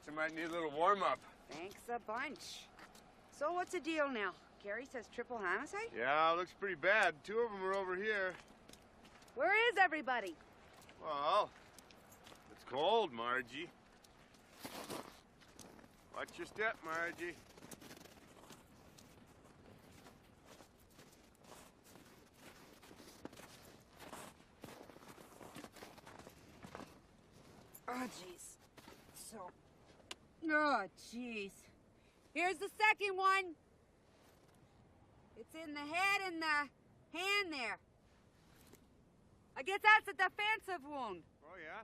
I might need a little warm-up. Thanks a bunch. So what's the deal now? Gary says triple homicide? Yeah, looks pretty bad. Two of them are over here. Where is everybody? Well, it's cold, Margie. Watch your step, Margie. Oh, jeez. Oh, jeez. Here's the second one. It's in the head and the hand there. I guess that's a defensive wound. Oh, yeah?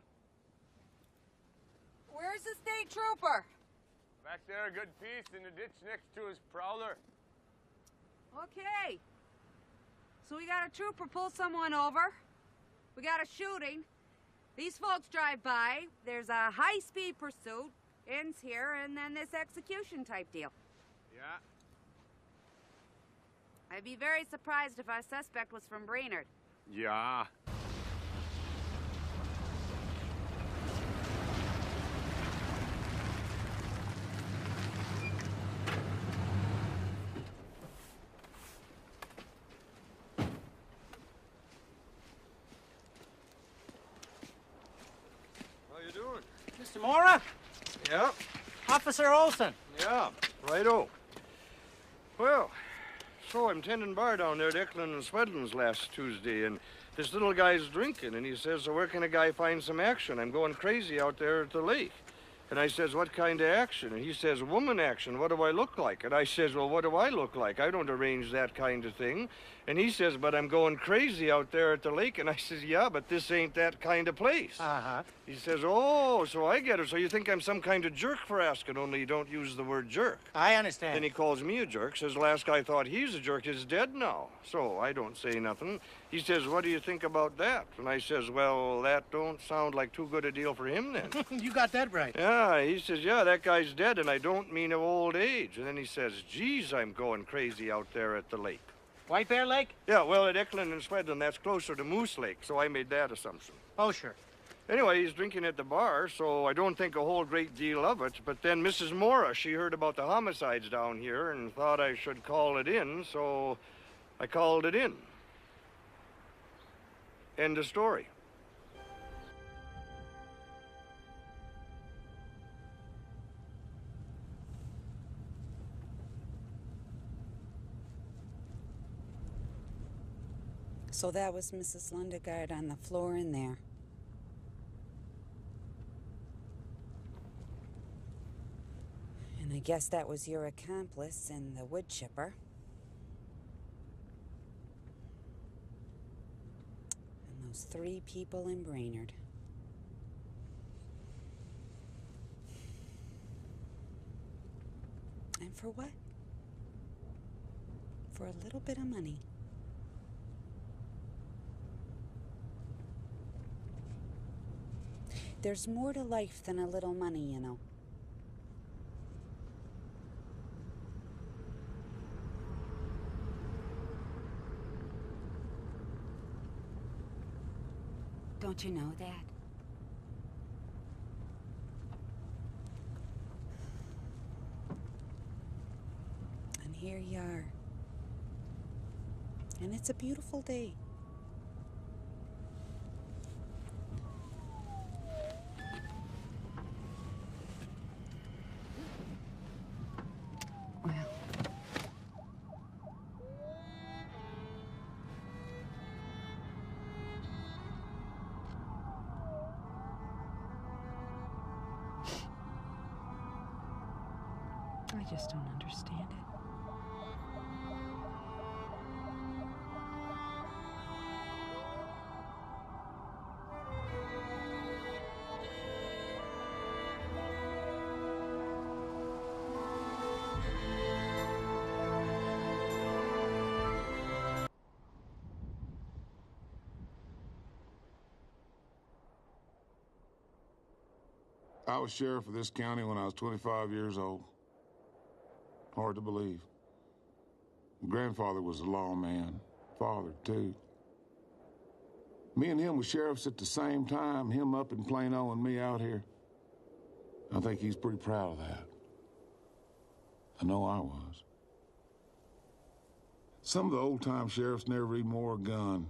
Where's the state trooper? Back there, a good piece in the ditch next to his prowler. Okay. So we got a trooper pull someone over. We got a shooting. These folks drive by. There's a high-speed pursuit. Ends here, and then this execution type deal. Yeah. I'd be very surprised if our suspect was from Brainerd. Yeah. How you doing? Mr. Mora? Yeah. Officer Olson. Yeah, righto. Well, so I'm tending bar down there at Eklund and Swedlin's last Tuesday, and this little guy's drinking, and he says, so where can a guy find some action? I'm going crazy out there at the lake. And I says, what kind of action? And he says, woman action. What do I look like? And I says, well, what do I look like? I don't arrange that kind of thing. And he says, but I'm going crazy out there at the lake. And I says, yeah, but this ain't that kind of place. Uh-huh. He says, oh, so I get it. So you think I'm some kind of jerk for asking, only you don't use the word jerk. I understand. Then he calls me a jerk, says last guy thought he's a jerk is dead now. So I don't say nothing. He says, what do you think about that? And I says, well, that don't sound like too good a deal for him then. You got that right. Yeah, he says, yeah, that guy's dead, and I don't mean of old age. And then he says, geez, I'm going crazy out there at the lake. White Bear Lake? Yeah, well, at Eklund and Swedlin, that's closer to Moose Lake, so I made that assumption. Oh, sure. Anyway, he's drinking at the bar, so I don't think a whole great deal of it. But then Mrs. Mora, she heard about the homicides down here and thought I should call it in, so I called it in. End of story. So that was Mrs. Lundegaard on the floor in there. And I guess that was your accomplice and the wood chipper. And those 3 people in Brainerd. And for what? For a little bit of money. There's more to life than a little money, you know. Don't you know that? And here you are. And it's a beautiful day. I just don't understand it. I was sheriff of this county when I was 25 years old. Hard to believe. Grandfather was a lawman. Father, too. Me and him were sheriffs at the same time, him up in Plano and me out here. I think he's pretty proud of that. I know I was. Some of the old-time sheriffs never even wore a gun.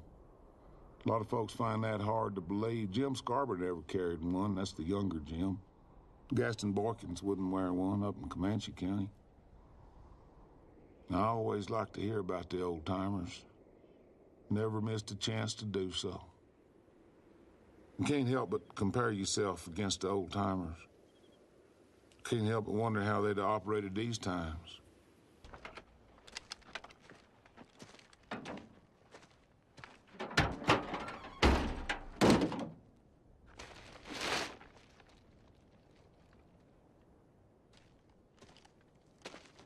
A lot of folks find that hard to believe. Jim Scarborough never carried one. That's the younger Jim. Gaston Boykins wouldn't wear one up in Comanche County. I always like to hear about the old-timers. Never missed a chance to do so. You can't help but compare yourself against the old-timers. Can't help but wonder how they'd have operated these times.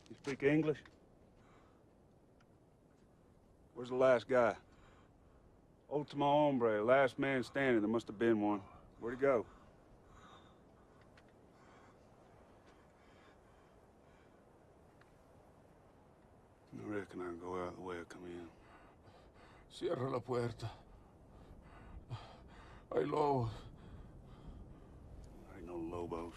You speak English? Where's the last guy? Ultimo hombre, last man standing. There must have been one. Where'd he go? I reckon I can go out the way I come in. Cierra la puerta. Hay lobos. Ain't no lobos.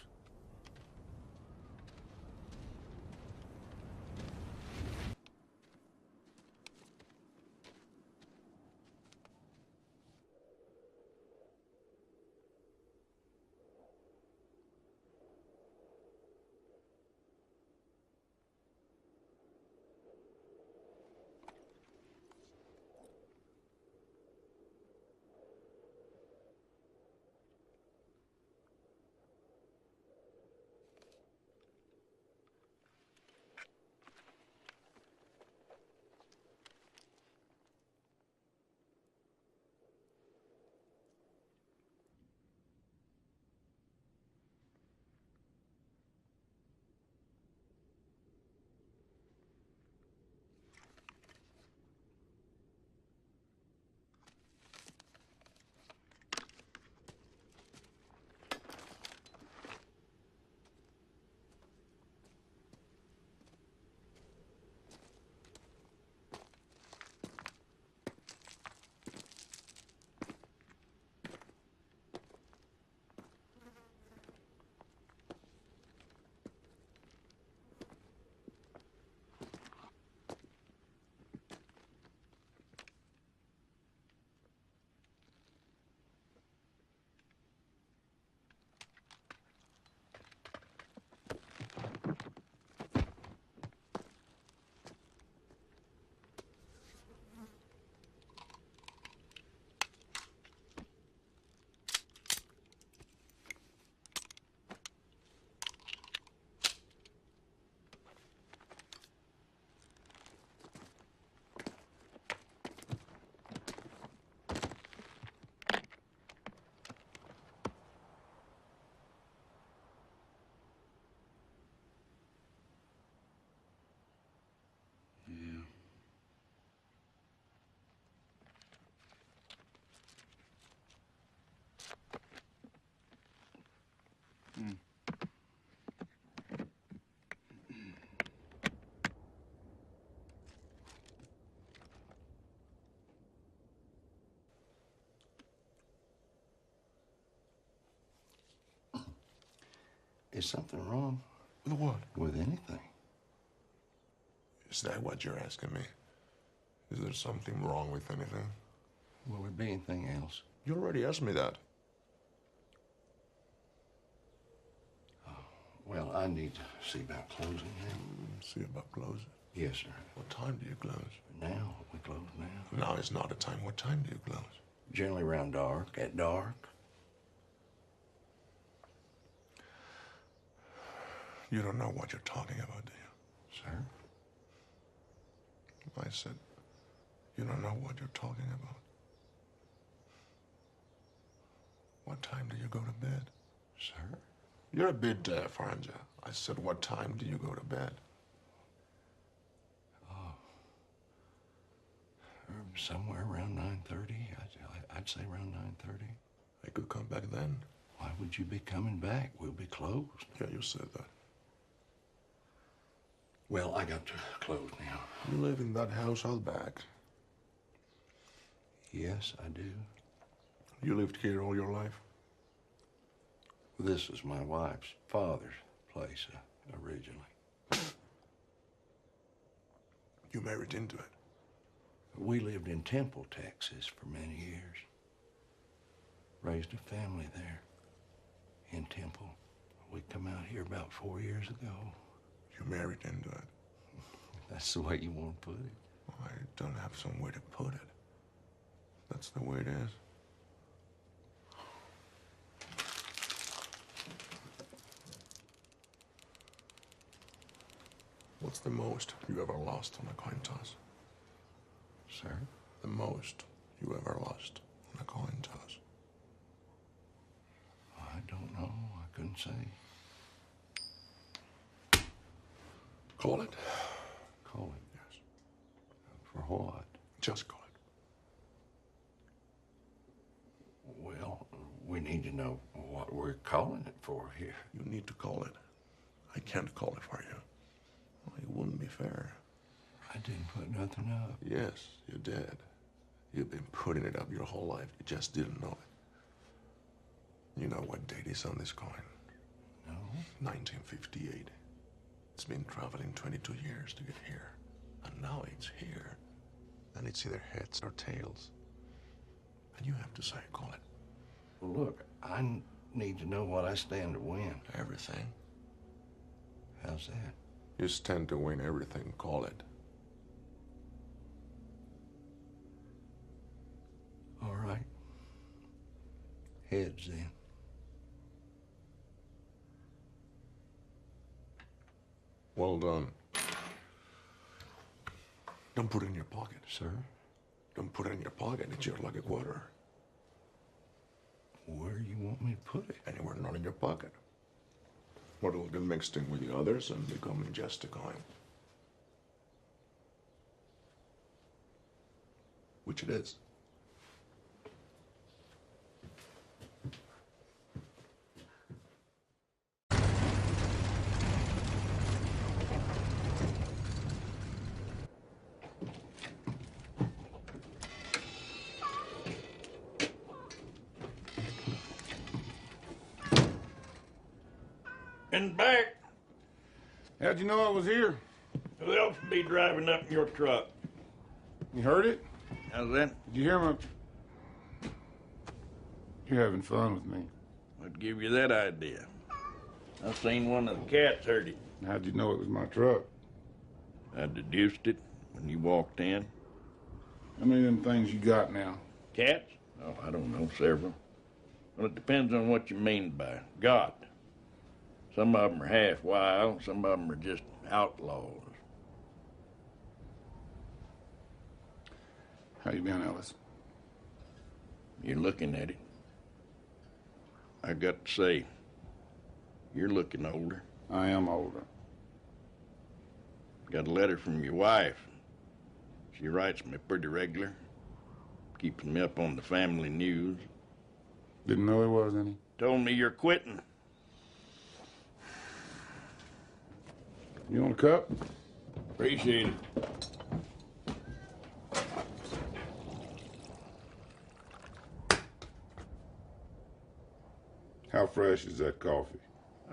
Is something wrong? With what? With anything. Is that what you're asking me? Is there something wrong with anything? Will there be anything else? You already asked me that. Well, I need to see about closing now. See about closing? Yes, sir. What time do you close? Now, we close now. Now is not a time. What time do you close? Generally around dark, at dark. You don't know what you're talking about, do you? Sir? I said, you don't know what you're talking about. What time do you go to bed? Sir? You're a bit deaf, aren't you? I said, what time do you go to bed? Somewhere around 9:30. I'd say around 9:30. I could come back then. Why would you be coming back? We'll be closed. Yeah, you said that. Well, I got to close now. You live in that house out back. Yes, I do. You lived here all your life? This was my wife's father's place originally. You married into it. We lived in Temple, Texas for many years. Raised a family there in Temple. We come out here about 4 years ago. You married into it. That's the way you want to put it. Well, I don't have some way to put it. That's the way it is. What's the most you ever lost on a coin toss? Sir? The most you ever lost on a coin toss? I don't know. I couldn't say. Call it. Call it. Yes. For what? Just call it. Well, we need to know what we're calling it for here. You need to call it. I can't call it for you. Well, it wouldn't be fair. I didn't put nothing up. Yes, you did. You've been putting it up your whole life. You just didn't know it. You know what date is on this coin? No. 1958. It's been traveling 22 years to get here. And now it's here. And it's either heads or tails. And you have to say, call it. Well, look, I need to know what I stand to win. Everything. How's that? You stand to win everything, call it. All right. Heads, then. Well done. Don't put it in your pocket. Sir? Don't put it in your pocket. It's your lucky quarter. Where do you want me to put it? Anywhere not in your pocket. Or it'll get mixed in with the others and become just a coin. Which it is. And back. How'd you know I was here? Who else would be driving up in your truck? You heard it? How's that? Did you hear my... You're having fun with me. What give you that idea? I seen one of the cats heard it. How'd you know it was my truck? I deduced it when you walked in. How many of them things you got now? Cats? Oh, I don't know, several. Well, it depends on what you mean by got. Some of them are half wild, some of them are just outlaws. How you been, Ellis? You're looking at it. I got to say, you're looking older. I am older. Got a letter from your wife. She writes me pretty regular. Keeps me up on the family news. Didn't know there was any. Told me you're quitting. You want a cup? Appreciate it. How fresh is that coffee?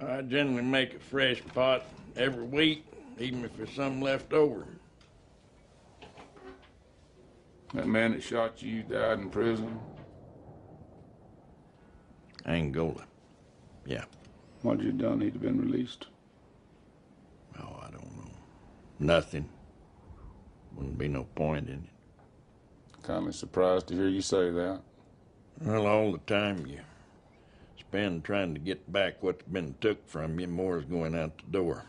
I generally make a fresh pot every week, even if there's some left over. That man that shot you died in prison? Angola. Yeah. What'd you done? He'd have been released. Oh, I don't know. Nothing. Wouldn't be no point in it. Kind of surprised to hear you say that. Well, all the time you spend trying to get back what's been took from you, more is going out the door.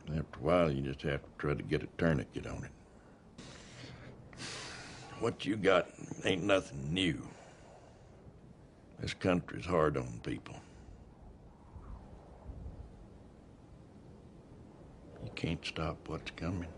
After a while, you just have to try to get a tourniquet on it. What you got ain't nothing new. This country's hard on people. You can't stop what's coming.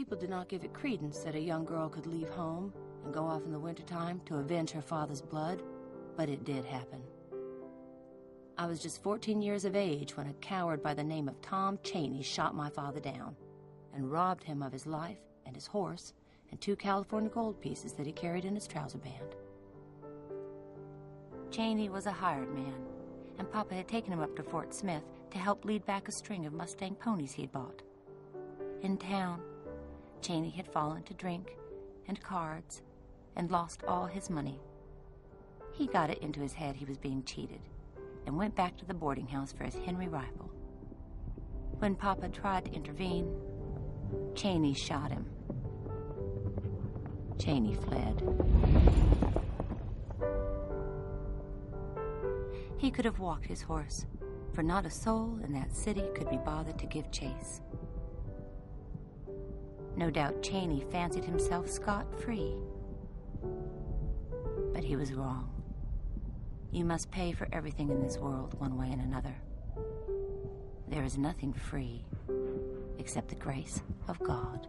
people did not give it credence that a young girl could leave home and go off in the wintertime to avenge her father's blood, but it did happen. I was just 14 years of age when a coward by the name of Tom Chaney shot my father down and robbed him of his life and his horse and 2 California gold pieces that he carried in his trouser band. Chaney was a hired man, and Papa had taken him up to Fort Smith to help lead back a string of Mustang ponies he'd bought. In town, Chaney had fallen to drink and cards and lost all his money. He got it into his head he was being cheated and went back to the boarding house for his Henry rifle. When Papa tried to intervene, Chaney shot him. Chaney fled. He could have walked his horse, for not a soul in that city could be bothered to give chase. No doubt Chaney fancied himself scot-free. But he was wrong. You must pay for everything in this world one way and another. There is nothing free except the grace of God.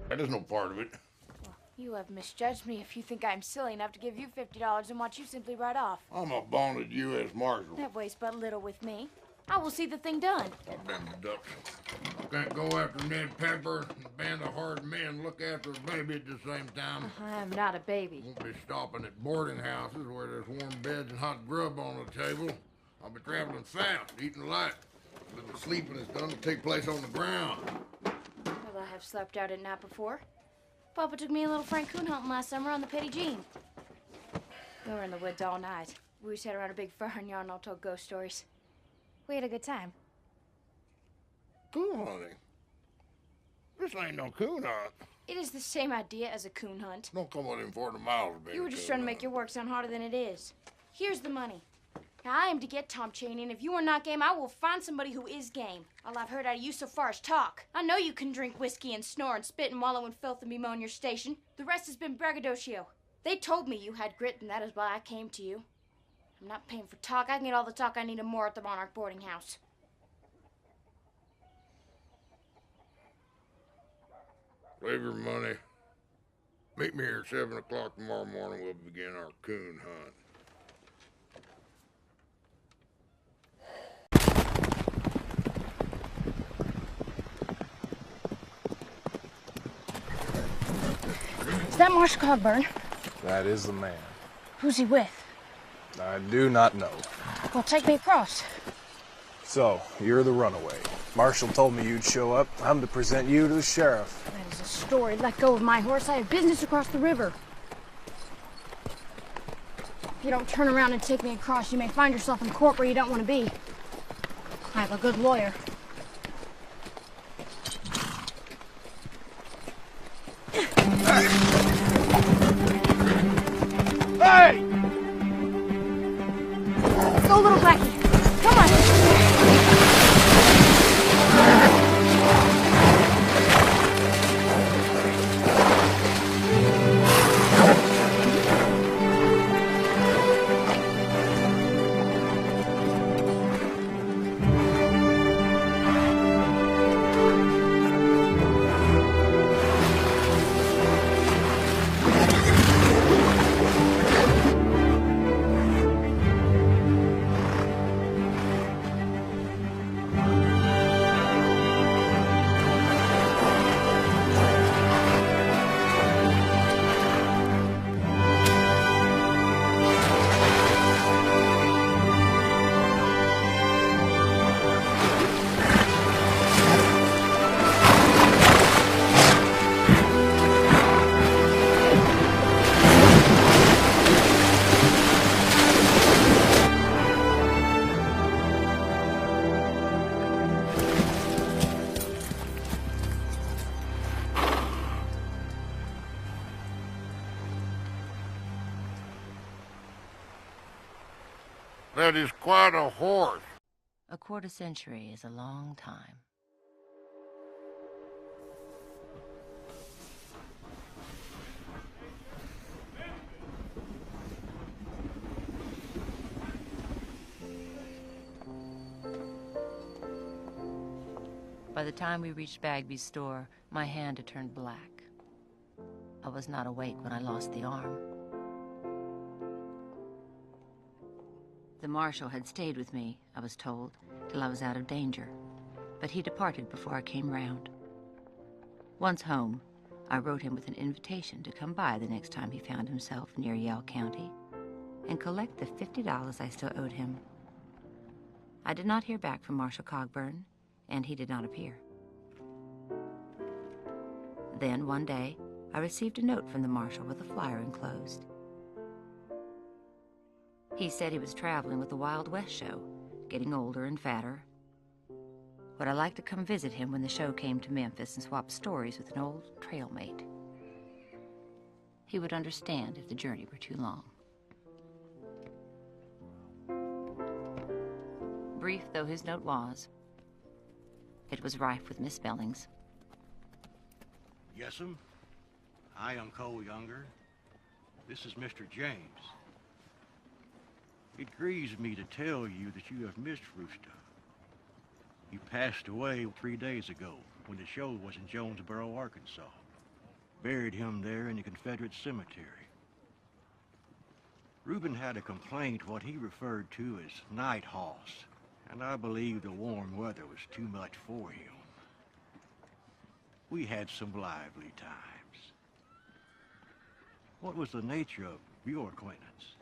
That is no part of it. Well, you have misjudged me if you think I'm silly enough to give you $50 and watch you simply ride off. I'm a bonded U.S. Marshal. That weighs but little with me. I will see the thing done. Goddamn deduction. Can't go after Ned Pepper and a band of hard men look after a baby at the same time. I am not a baby. Won't be stopping at boarding houses where there's warm beds and hot grub on the table. I'll be traveling fast, eating light. But the sleeping is done to take place on the ground. Well, I have slept out at night before. Papa took me a little Frank coon hunting last summer on the Petty Jean. We were in the woods all night. We sat around a big fire and yarn all told ghost stories. We had a good time. Coon hunting? This ain't no coon hunt. It is the same idea as a coon hunt. Don't come within 40 miles of being You were just trying to make your work sound harder than it is. Here's the money. Now, I am to get Tom Chaney, and if you are not game, I will find somebody who is game. All I've heard out of you so far is talk. I know you can drink whiskey and snore and spit and wallow in filth and bemoan your station. The rest has been braggadocio. They told me you had grit, and that is why I came to you. I'm not paying for talk. I can get all the talk I need and more at the Monarch boarding house. Save your money. Meet me here at 7 o'clock tomorrow morning. We'll begin our coon hunt. Is that Marshal Cogburn? That is the man. Who's he with? I do not know. Well, take me across. So, you're the runaway. Marshal told me you'd show up. I'm to present you to the sheriff. That is a story. Let go of my horse. I have business across the river. If you don't turn around and take me across, you may find yourself in court where you don't want to be. I have a good lawyer. Hey! Go, little Blackie. Come on. That is quite a horse. A quarter century is a long time. By By the time we reached Bagby's store, my hand had turned black. I was not awake when I lost the arm. The marshal had stayed with me, I was told, till I was out of danger, but he departed before I came round. Once home, I wrote him with an invitation to come by the next time he found himself near Yell County and collect the $50 I still owed him. I did not hear back from Marshal Cogburn, and he did not appear. Then, one day, I received a note from the marshal with a flyer enclosed. He said he was traveling with the Wild West show, getting older and fatter. Would I like to come visit him when the show came to Memphis and swap stories with an old trail mate? He would understand if the journey were too long. Brief though his note was, it was rife with misspellings. Yes'm. I am Cole Younger. This is Mr. James. It grieves me to tell you that you have missed Rooster. He passed away 3 days ago when the show was in Jonesboro, Arkansas. Buried him there in the Confederate cemetery. Reuben had a complaint what he referred to as night hoss, and I believe the warm weather was too much for him. We had some lively times. What was the nature of your acquaintance?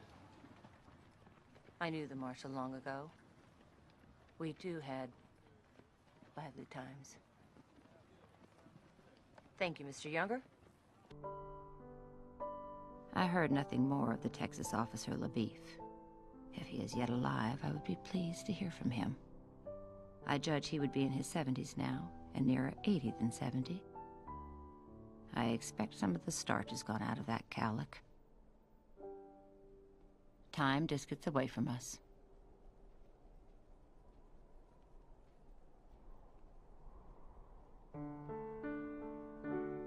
I knew the marshal long ago. We too had lively times. Thank you, Mr. Younger. I heard nothing more of the Texas officer LaBeef. If he is yet alive, I would be pleased to hear from him. I judge he would be in his 70s now, and nearer 80 than 70. I expect some of the starch has gone out of that cowlick. Time just gets away from us.